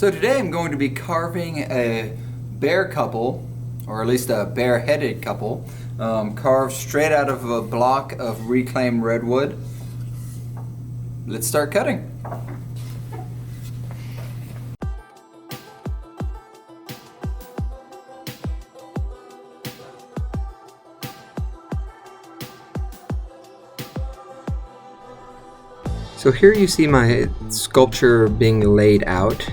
So today I'm going to be carving a bear couple, or at least a bear-headed couple, carved straight out of a block of reclaimed redwood. Let's start cutting. So here you see my sculpture being laid out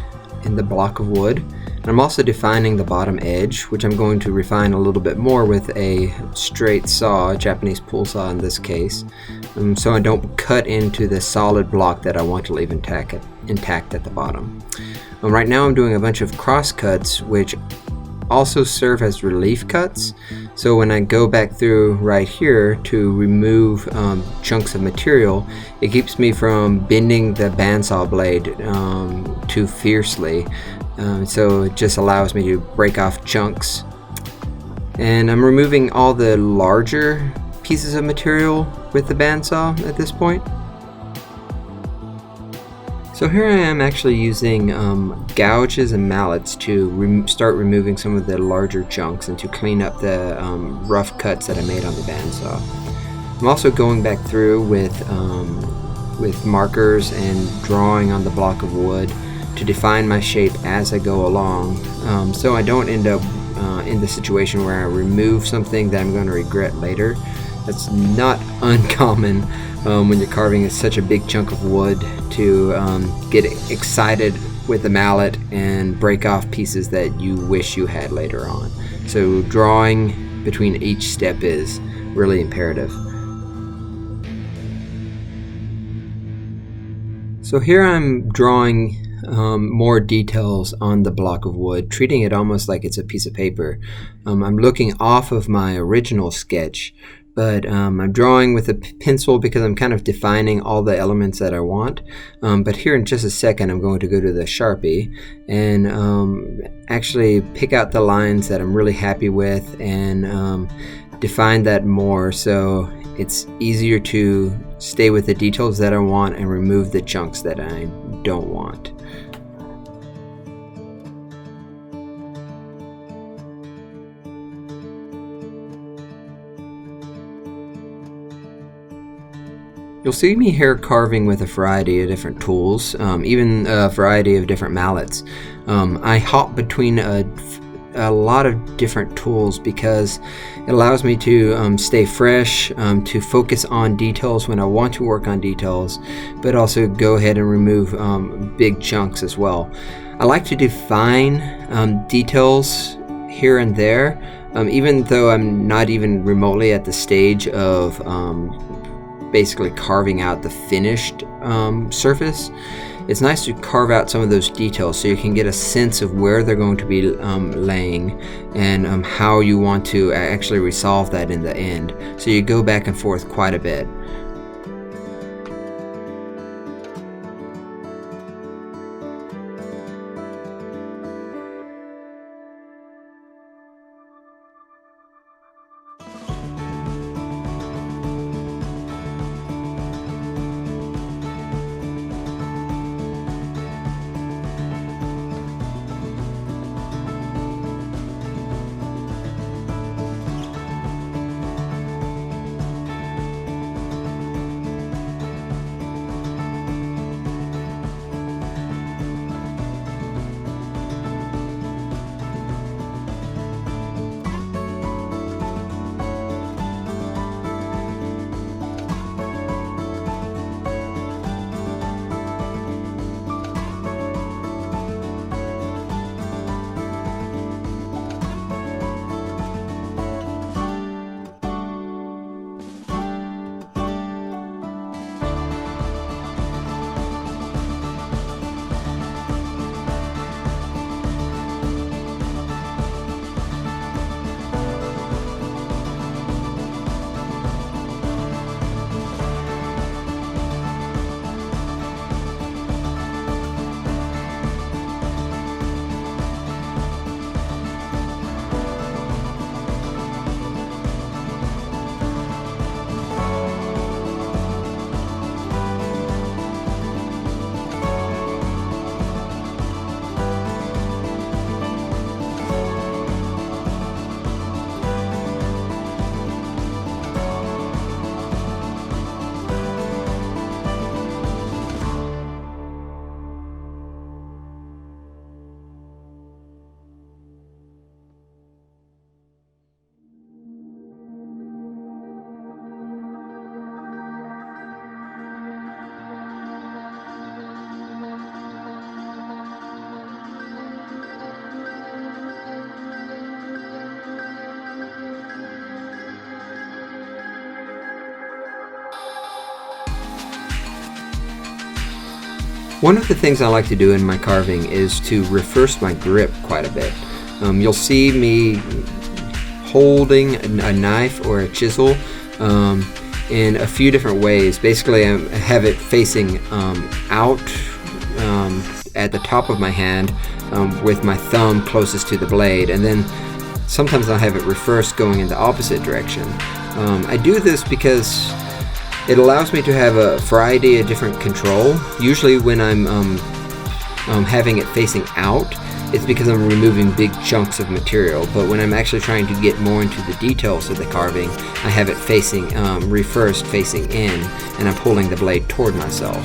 in the block of wood. And I'm also defining the bottom edge, which I'm going to refine a little bit more with a straight saw, a Japanese pool saw in this case, so I don't cut into the solid block that I want to leave intact at the bottom. Right now I'm doing a bunch of cross cuts, which also serve as relief cuts. So when I go back through right here to remove chunks of material, it keeps me from bending the bandsaw blade too fiercely. So it just allows me to break off chunks. And I'm removing all the larger pieces of material with the bandsaw at this point. So here I am actually using gouges and mallets to start removing some of the larger chunks and to clean up the rough cuts that I made on the bandsaw. I'm also going back through with markers and drawing on the block of wood to define my shape as I go along, so I don't end up in the situation where I remove something that I'm going to regret later. That's not uncommon when you're carving such a big chunk of wood to get excited with the mallet and break off pieces that you wish you had later on. So drawing between each step is really imperative. So here I'm drawing more details on the block of wood, treating it almost like it's a piece of paper. I'm looking off of my original sketch, but I'm drawing with a pencil because I'm kind of defining all the elements that I want. But here in just a second I'm going to go to the Sharpie and actually pick out the lines that I'm really happy with and define that more, so it's easier to stay with the details that I want and remove the chunks that I don't want. You'll see me here carving with a variety of different tools, even a variety of different mallets. I hop between a lot of different tools because it allows me to stay fresh, to focus on details when I want to work on details, but also go ahead and remove big chunks as well. I like to define details here and there, even though I'm not even remotely at the stage of basically carving out the finished surface. It's nice to carve out some of those details so you can get a sense of where they're going to be laying and how you want to actually resolve that in the end. So you go back and forth quite a bit. One of the things I like to do in my carving is to reverse my grip quite a bit. You'll see me holding a knife or a chisel in a few different ways. Basically, I have it facing out at the top of my hand with my thumb closest to the blade, and then sometimes I'll have it reversed going in the opposite direction. I do this because it allows me to have a variety of different control. Usually when I'm having it facing out, it's because I'm removing big chunks of material, but when I'm actually trying to get more into the details of the carving, I have it facing reversed, facing in, and I'm pulling the blade toward myself.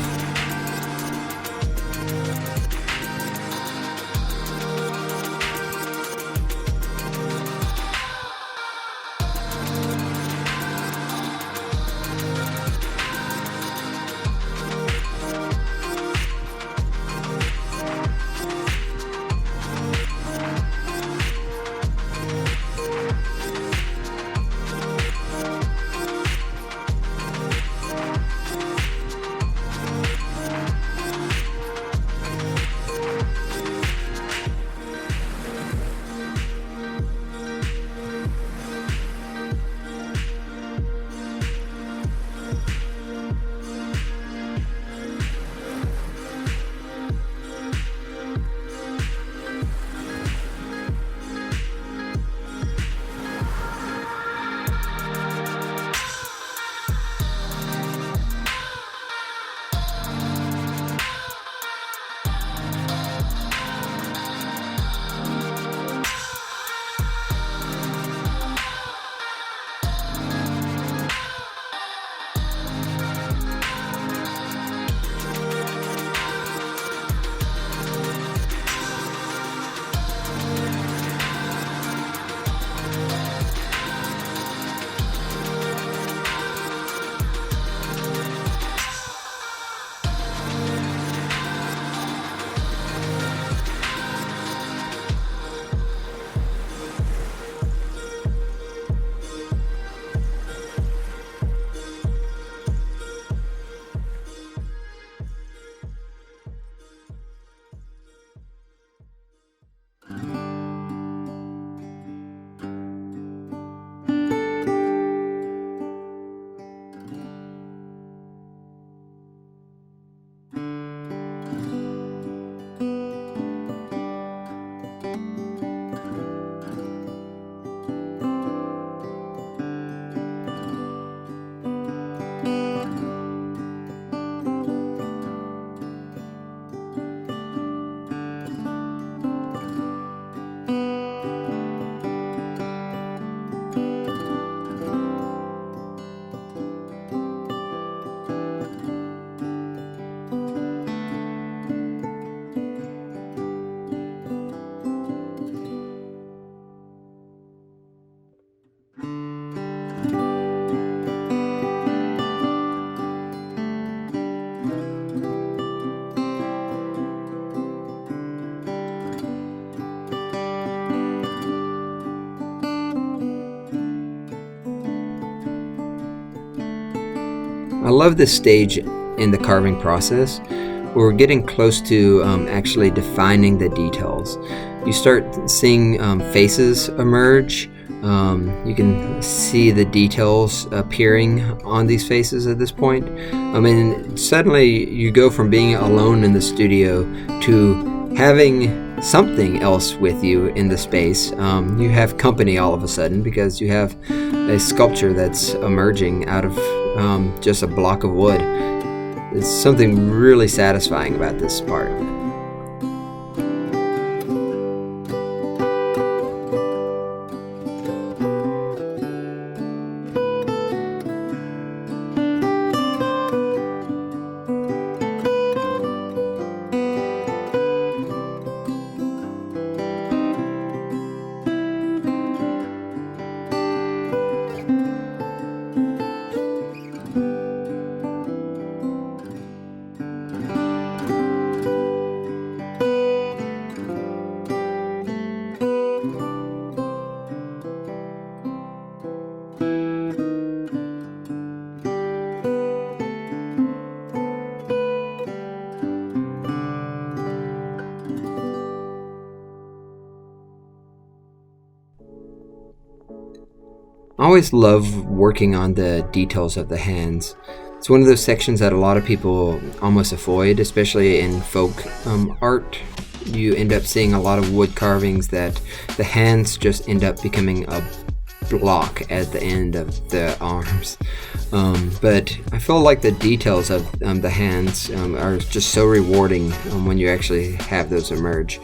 I love this stage in the carving process where we're getting close to actually defining the details. You start seeing faces emerge. You can see the details appearing on these faces at this point. I mean, suddenly you go from being alone in the studio to having something else with you in the space. You have company all of a sudden because you have a sculpture that's emerging out of just a block of wood. There's something really satisfying about this part. I always love working on the details of the hands. It's one of those sections that a lot of people almost avoid, especially in folk art. You end up seeing a lot of wood carvings that the hands just end up becoming a block at the end of the arms. But I feel like the details of the hands are just so rewarding when you actually have those emerge.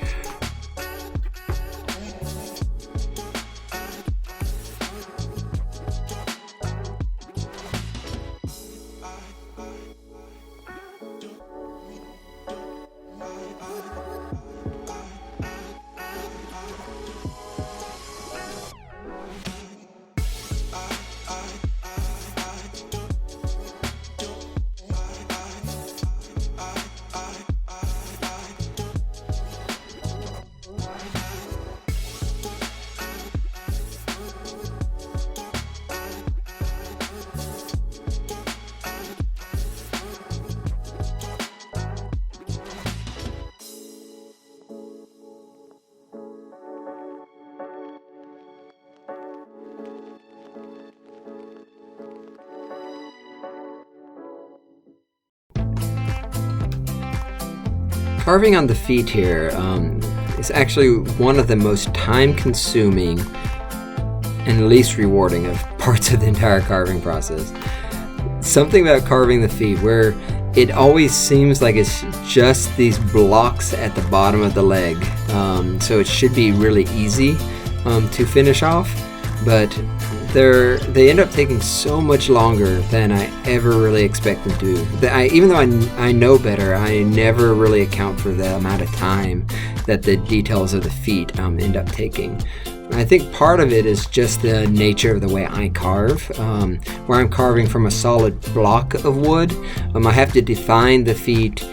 Carving on the feet here is actually one of the most time-consuming and least rewarding of parts of the entire carving process. Something about carving the feet where it always seems like it's just these blocks at the bottom of the leg, so it should be really easy to finish off, but they end up taking so much longer than I ever really expect them to. Even though I know better, I never really account for the amount of time that the details of the feet end up taking. I think part of it is just the nature of the way I carve. Where I'm carving from a solid block of wood, I have to define the feet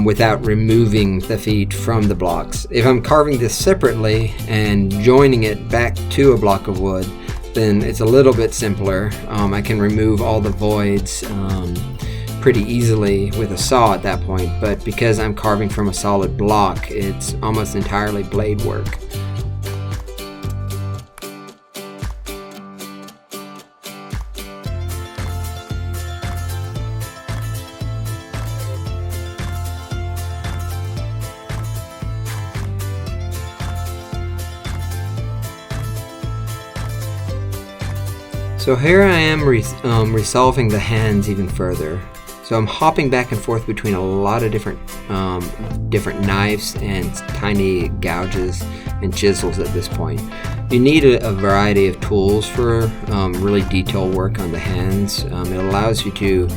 without removing the feet from the blocks. If I'm carving this separately and joining it back to a block of wood, then it's a little bit simpler. I can remove all the voids pretty easily with a saw at that point, but because I'm carving from a solid block, it's almost entirely blade work. So here I am resolving the hands even further. So I'm hopping back and forth between a lot of different knives and tiny gouges and chisels at this point. You need a variety of tools for really detailed work on the hands. It allows you to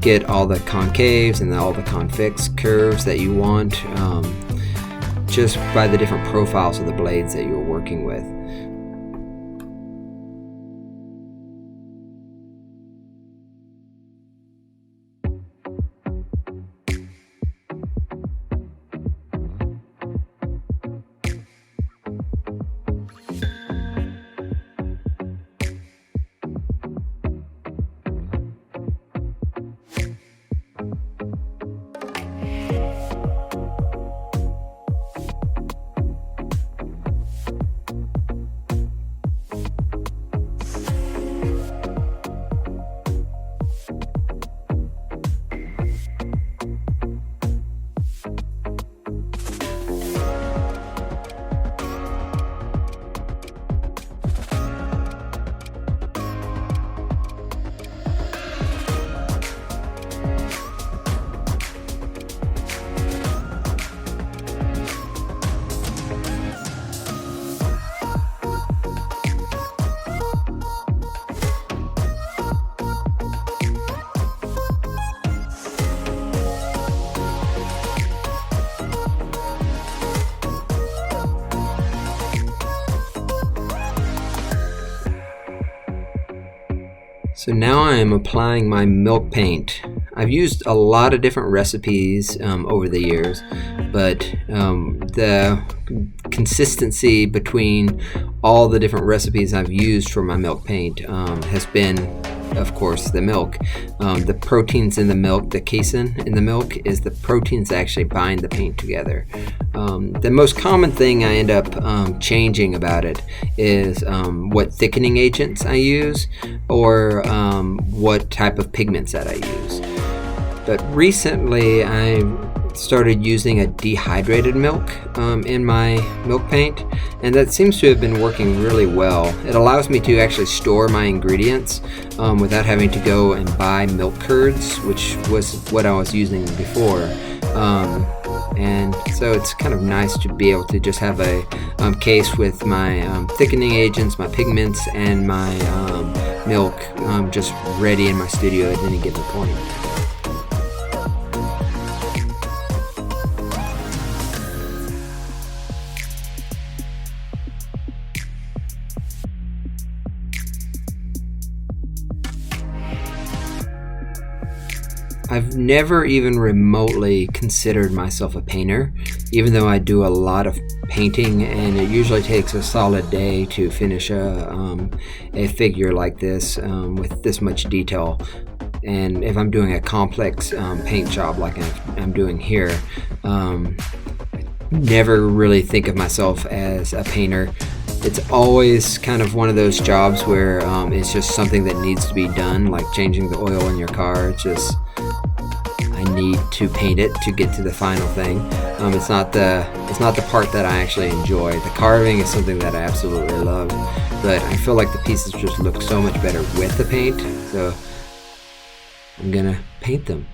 get all the concaves and all the convex curves that you want just by the different profiles of the blades that you're working with. So now I am applying my milk paint. I've used a lot of different recipes over the years, but the consistency between all the different recipes I've used for my milk paint has been of course, the milk. The proteins in the milk, the casein in the milk, is the proteins that actually bind the paint together. The most common thing I end up changing about it is what thickening agents I use, or what type of pigments that I use. But recently I started using a dehydrated milk in my milk paint, and that seems to have been working really well. It allows me to actually store my ingredients without having to go and buy milk curds, which was what I was using before. And so it's kind of nice to be able to just have a case with my thickening agents, my pigments, and my milk just ready in my studio at any given point. I've never even remotely considered myself a painter, even though I do a lot of painting, and it usually takes a solid day to finish a figure like this with this much detail. And if I'm doing a complex paint job like I'm doing here, never really think of myself as a painter. It's always kind of one of those jobs where it's just something that needs to be done, like changing the oil in your car. It's just, I need to paint it to get to the final thing. It's not the part that I actually enjoy. The carving is something that I absolutely love, but I feel like the pieces just look so much better with the paint, so I'm gonna paint them.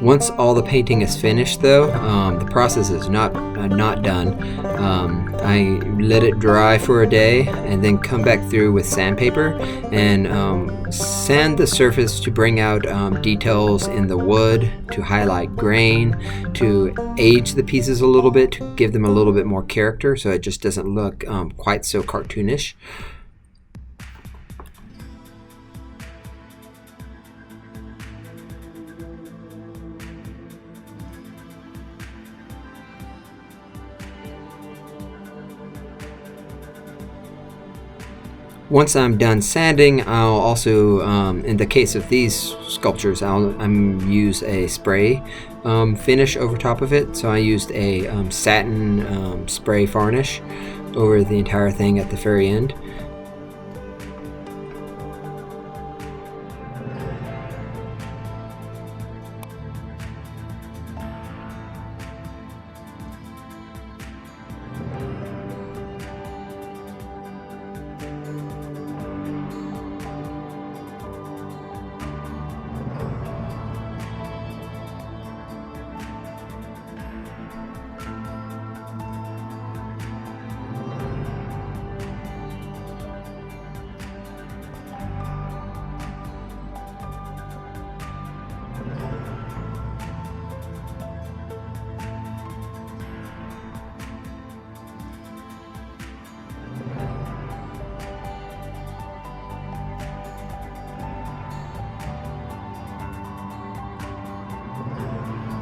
Once all the painting is finished, though, the process is not done. I let it dry for a day and then come back through with sandpaper and sand the surface to bring out details in the wood, to highlight grain, to age the pieces a little bit, to give them a little bit more character so it just doesn't look quite so cartoonish. Once I'm done sanding, I'll also, in the case of these sculptures, I'll use a spray finish over top of it. So I used a satin spray varnish over the entire thing at the very end.